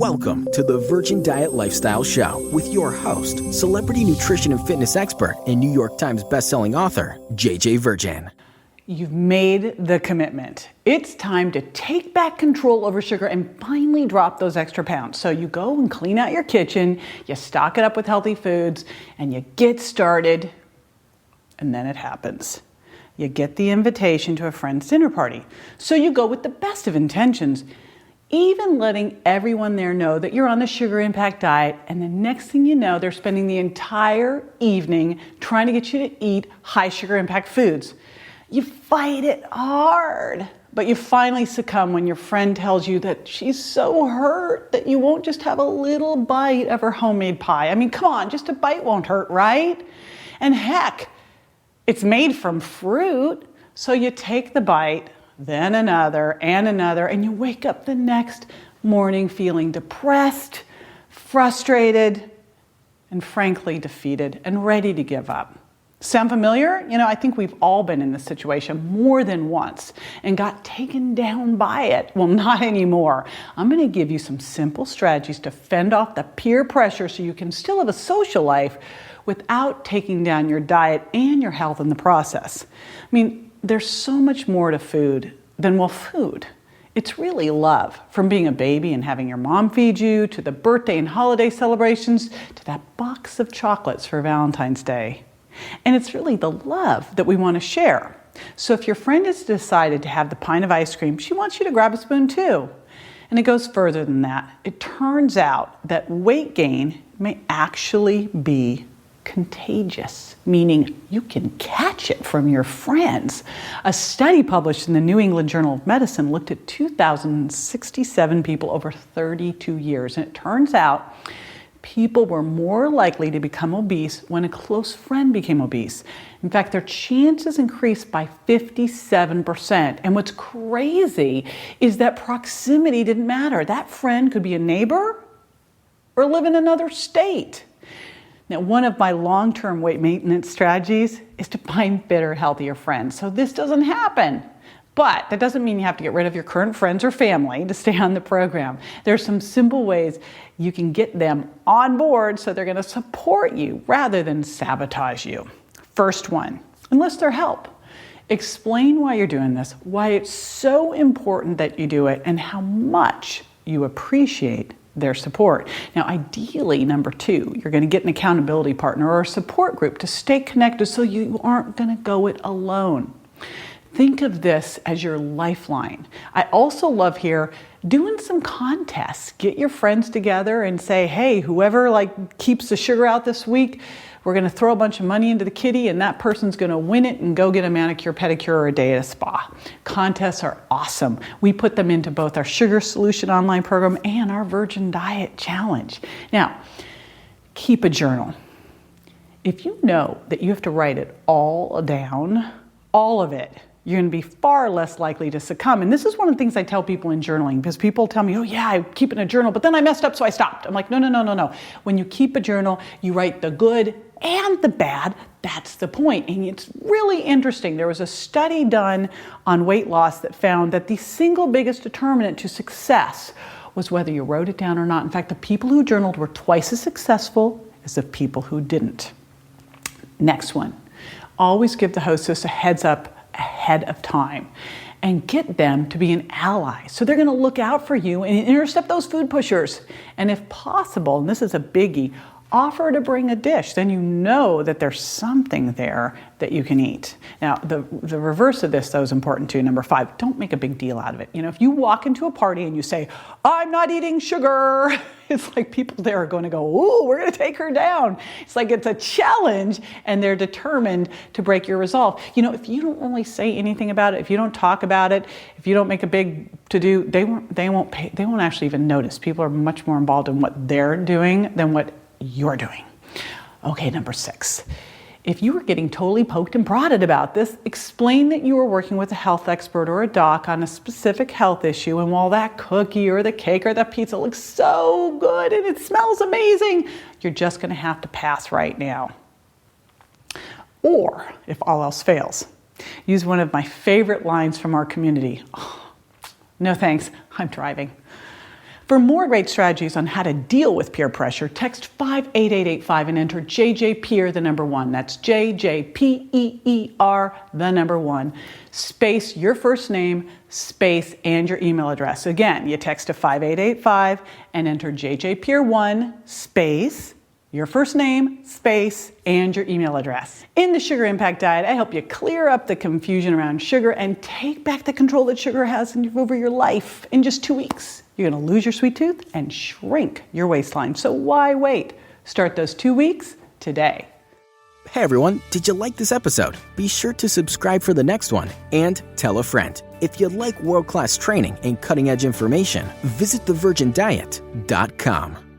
Welcome to the Virgin Diet Lifestyle Show with your host, celebrity nutrition and fitness expert and New York Times bestselling author, JJ Virgin. You've made the commitment. It's time to take back control over sugar and finally drop those extra pounds. So you go and clean out your kitchen, you stock it up with healthy foods, and you get started, and then it happens. You get the invitation to a friend's dinner party. So you go with the best of intentions, even letting everyone there know that you're on the sugar impact diet, and the next thing you know, they're spending the entire evening trying to get you to eat high sugar impact foods. You fight it hard, but you finally succumb when your friend tells you that she's so hurt that you won't just have a little bite of her homemade pie. I mean, come on, just a bite won't hurt, right? And heck, it's made from fruit, so you take the bite, then another, and you wake up the next morning feeling depressed, frustrated, and frankly defeated and ready to give up. Sound familiar? I think we've all been in this situation more than once and got taken down by it. Well, not anymore. I'm going to give you some simple strategies to fend off the peer pressure so you can still have a social life without taking down your diet and your health in the process. I mean, there's so much more to food than, well, food. It's really love. From being a baby and having your mom feed you, to the birthday and holiday celebrations, to that box of chocolates for Valentine's Day. And it's really the love that we want to share. So if your friend has decided to have the pint of ice cream, she wants you to grab a spoon too. And it goes further than that. It turns out that weight gain may actually be contagious, meaning you can catch it from your friends. A study published in the New England Journal of Medicine looked at 2,067 people over 32 years, and it turns out people were more likely to become obese when a close friend became obese. In fact, their chances increased by 57%. And what's crazy is that proximity didn't matter. That friend could be a neighbor or live in another state. Now, one of my long-term weight maintenance strategies is to find fitter, healthier friends. So this doesn't happen. But that doesn't mean you have to get rid of your current friends or family to stay on the program. There's some simple ways you can get them on board so they're going to support you rather than sabotage you. First one, enlist their help. Explain why you're doing this, why it's so important that you do it, and how much you appreciate their support. Now, ideally, number two, you're going to get an accountability partner or a support group to stay connected so you aren't going to go it alone. Think of this as your lifeline. I also love here doing some contests. Get your friends together and say, hey, whoever keeps the sugar out this week, we're going to throw a bunch of money into the kitty and that person's going to win it and go get a manicure, pedicure, or a day at a spa. Contests are awesome. We put them into both our Sugar Solution online program and our Virgin Diet Challenge. Now, keep a journal. If you know that you have to write it all down, all of it, you're going to be far less likely to succumb. And this is one of the things I tell people in journaling, because people tell me, oh yeah, I keep in a journal, but then I messed up, so I stopped. I'm like, no. When you keep a journal, you write the good and the bad. That's the point. And it's really interesting. There was a study done on weight loss that found that the single biggest determinant to success was whether you wrote it down or not. In fact, the people who journaled were twice as successful as the people who didn't. Next one, always give the hostess a heads up ahead of time and get them to be an ally. So they're going to look out for you and intercept those food pushers. And if possible, and this is a biggie, offer to bring a dish. Then you know that there's something there that you can eat. Now, the reverse of this, though, is important too. Number 5, don't make a big deal out of it. If you walk into a party and you say, I'm not eating sugar, it's like people there are going to go, ooh, we're going to take her down. It's like it's a challenge and they're determined to break your resolve. If you don't really say anything about it, if you don't talk about it, if you don't make a big to-do, they won't actually even notice. People are much more involved in what they're doing than what you're doing. Okay, number 6. If you were getting totally poked and prodded about this, explain that you were working with a health expert or a doc on a specific health issue, and while that cookie or the cake or that pizza looks so good and it smells amazing, you're just going to have to pass right now. Or, if all else fails, use one of my favorite lines from our community. Oh, no thanks, I'm driving. For more great strategies on how to deal with peer pressure, text 58885 and enter JJPeer, the number 1. That's JJPEER, the number 1. Space your first name, space, and your email address. Again, you text to 58885 and enter JJPeer1, space, your first name, space, and your email address. In the Sugar Impact Diet, I help you clear up the confusion around sugar and take back the control that sugar has over your life in just 2 weeks. You're going to lose your sweet tooth and shrink your waistline. So why wait? Start those 2 weeks today. Hey everyone, did you like this episode? Be sure to subscribe for the next one and tell a friend. If you like world-class training and cutting-edge information, visit thevirgindiet.com.